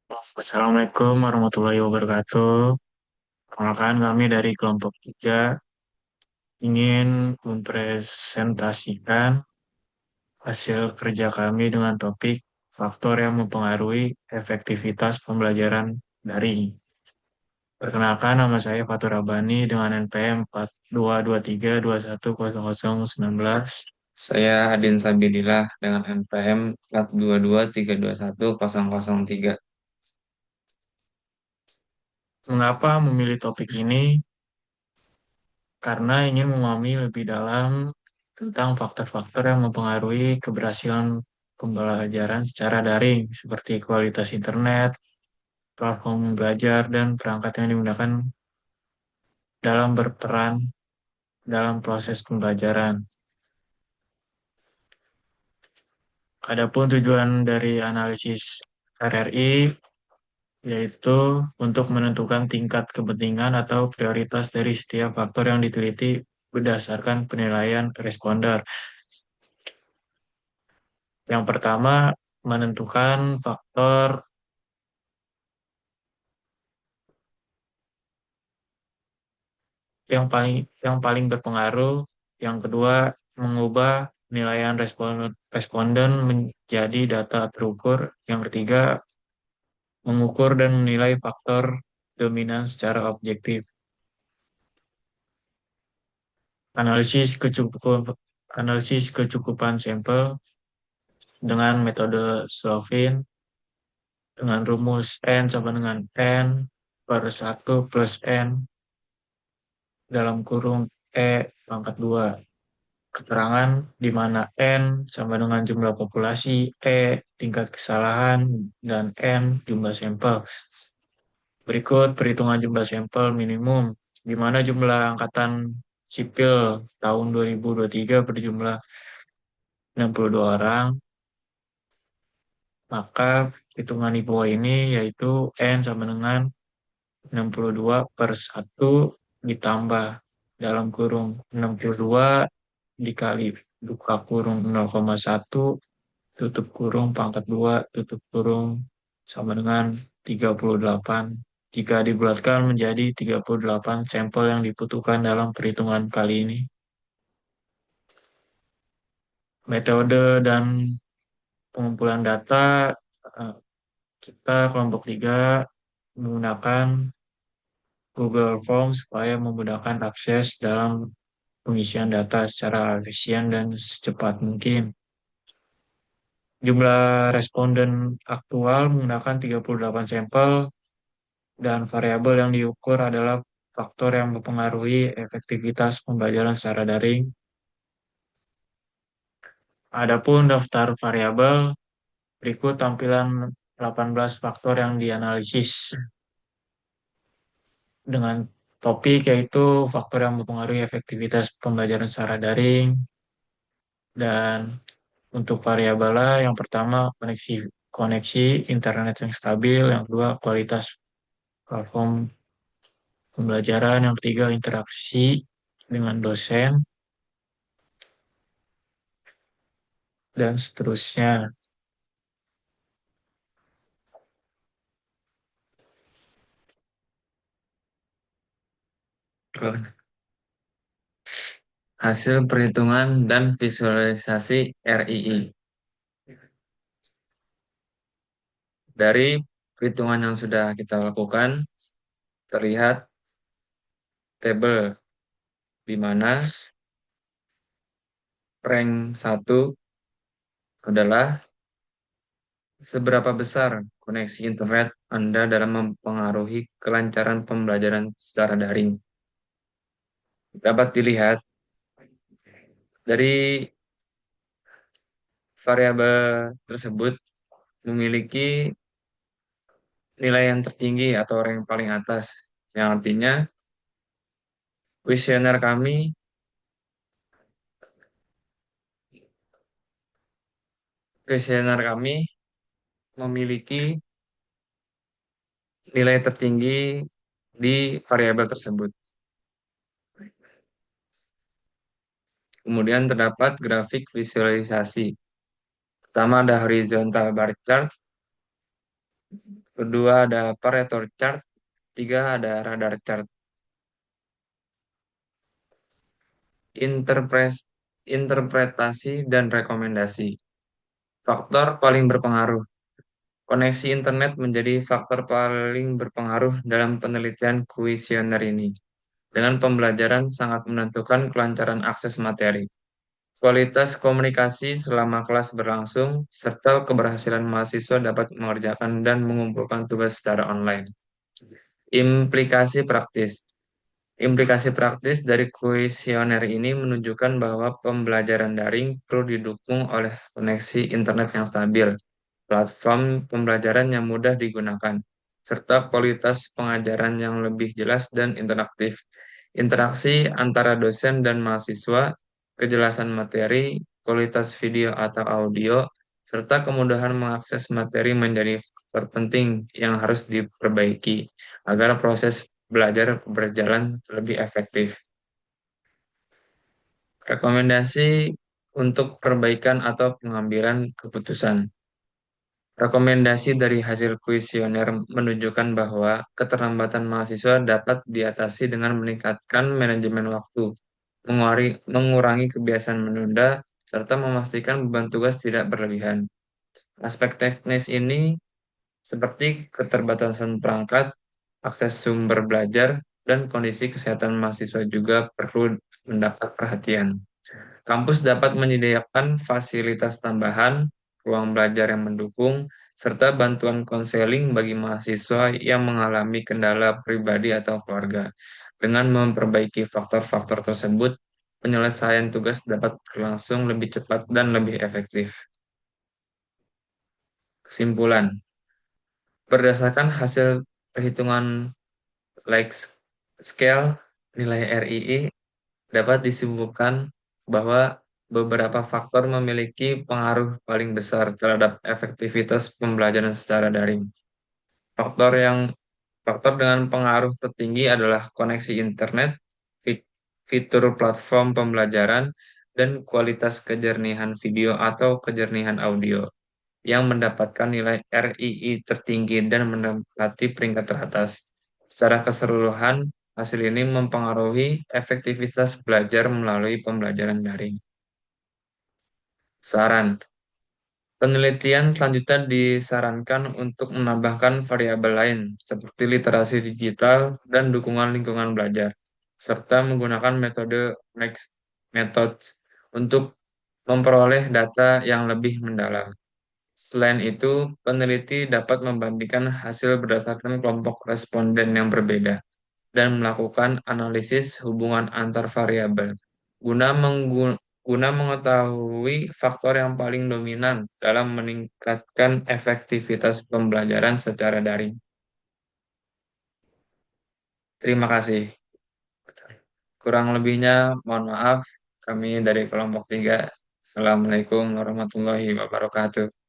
Assalamualaikum warahmatullahi wabarakatuh. Perkenalkan kami dari kelompok 3 ingin mempresentasikan hasil kerja kami dengan topik faktor yang mempengaruhi efektivitas pembelajaran daring. Perkenalkan, nama saya Fatur Rabani dengan NPM 4223210019. Saya Adin Sabilillah dengan NPM 422321003. Mengapa memilih topik ini? Karena ingin memahami lebih dalam tentang faktor-faktor yang mempengaruhi keberhasilan pembelajaran secara daring, seperti kualitas internet, platform belajar, dan perangkat yang digunakan dalam berperan dalam proses pembelajaran. Adapun tujuan dari analisis RRI yaitu untuk menentukan tingkat kepentingan atau prioritas dari setiap faktor yang diteliti berdasarkan penilaian responder. Yang pertama, menentukan faktor yang paling berpengaruh. Yang kedua, mengubah penilaian responden menjadi data terukur. Yang ketiga, mengukur dan menilai faktor dominan secara objektif. Analisis kecukupan analisis kecukupan sampel dengan metode Slovin dengan rumus N sama dengan N per 1 plus N dalam kurung E pangkat 2. Keterangan di mana N sama dengan jumlah populasi, E tingkat kesalahan, dan N jumlah sampel. Berikut perhitungan jumlah sampel minimum, di mana jumlah angkatan sipil tahun 2023 berjumlah 62 orang, maka hitungan di bawah ini yaitu N sama dengan 62 per 1 ditambah dalam kurung 62 dikali buka kurung 0,1 tutup kurung pangkat 2 tutup kurung sama dengan 38. Jika dibulatkan menjadi 38 sampel yang dibutuhkan dalam perhitungan kali ini. Metode dan pengumpulan data, eh, kita kelompok 3 menggunakan Google Form supaya memudahkan akses dalam pengisian data secara efisien dan secepat mungkin. Jumlah responden aktual menggunakan 38 sampel dan variabel yang diukur adalah faktor yang mempengaruhi efektivitas pembelajaran secara daring. Adapun daftar variabel, berikut tampilan 18 faktor yang dianalisis dengan topik yaitu faktor yang mempengaruhi efektivitas pembelajaran secara daring. Dan untuk variabelnya yang pertama koneksi koneksi internet yang stabil, yang kedua kualitas platform pembelajaran, yang ketiga interaksi dengan dosen, dan seterusnya. Hasil perhitungan dan visualisasi RII. Dari perhitungan yang sudah kita lakukan, terlihat tabel di mana rank 1 adalah seberapa besar koneksi internet Anda dalam mempengaruhi kelancaran pembelajaran secara daring. Dapat dilihat dari variabel tersebut memiliki nilai yang tertinggi atau rank paling atas, yang artinya kuesioner kami memiliki nilai tertinggi di variabel tersebut. Kemudian terdapat grafik visualisasi. Pertama ada horizontal bar chart kedua ada Pareto chart, tiga ada radar chart. Interpres- Interpretasi dan rekomendasi. Faktor paling berpengaruh. Koneksi internet menjadi faktor paling berpengaruh dalam penelitian kuesioner ini. Dengan pembelajaran sangat menentukan kelancaran akses materi, kualitas komunikasi selama kelas berlangsung, serta keberhasilan mahasiswa dapat mengerjakan dan mengumpulkan tugas secara online. Implikasi praktis. Implikasi praktis dari kuesioner ini menunjukkan bahwa pembelajaran daring perlu didukung oleh koneksi internet yang stabil, platform pembelajaran yang mudah digunakan, serta kualitas pengajaran yang lebih jelas dan interaktif. Interaksi antara dosen dan mahasiswa, kejelasan materi, kualitas video atau audio, serta kemudahan mengakses materi menjadi faktor penting yang harus diperbaiki agar proses belajar berjalan lebih efektif. Rekomendasi untuk perbaikan atau pengambilan keputusan. Rekomendasi dari hasil kuesioner menunjukkan bahwa keterlambatan mahasiswa dapat diatasi dengan meningkatkan manajemen waktu, mengurangi kebiasaan menunda, serta memastikan beban tugas tidak berlebihan. Aspek teknis ini seperti keterbatasan perangkat, akses sumber belajar, dan kondisi kesehatan mahasiswa juga perlu mendapat perhatian. Kampus dapat menyediakan fasilitas tambahan, ruang belajar yang mendukung, serta bantuan konseling bagi mahasiswa yang mengalami kendala pribadi atau keluarga. Dengan memperbaiki faktor-faktor tersebut, penyelesaian tugas dapat berlangsung lebih cepat dan lebih efektif. Kesimpulan, berdasarkan hasil perhitungan like scale nilai RII dapat disimpulkan bahwa beberapa faktor memiliki pengaruh paling besar terhadap efektivitas pembelajaran secara daring. Faktor yang Faktor dengan pengaruh tertinggi adalah koneksi internet, fitur platform pembelajaran, dan kualitas kejernihan video atau kejernihan audio yang mendapatkan nilai RII tertinggi dan menempati peringkat teratas. Secara keseluruhan, hasil ini mempengaruhi efektivitas belajar melalui pembelajaran daring. Saran, penelitian selanjutnya disarankan untuk menambahkan variabel lain seperti literasi digital dan dukungan lingkungan belajar, serta menggunakan metode mixed methods untuk memperoleh data yang lebih mendalam. Selain itu, peneliti dapat membandingkan hasil berdasarkan kelompok responden yang berbeda dan melakukan analisis hubungan antar variabel guna guna mengetahui faktor yang paling dominan dalam meningkatkan efektivitas pembelajaran secara daring. Terima kasih. Kurang lebihnya mohon maaf, kami dari kelompok 3. Assalamualaikum warahmatullahi wabarakatuh.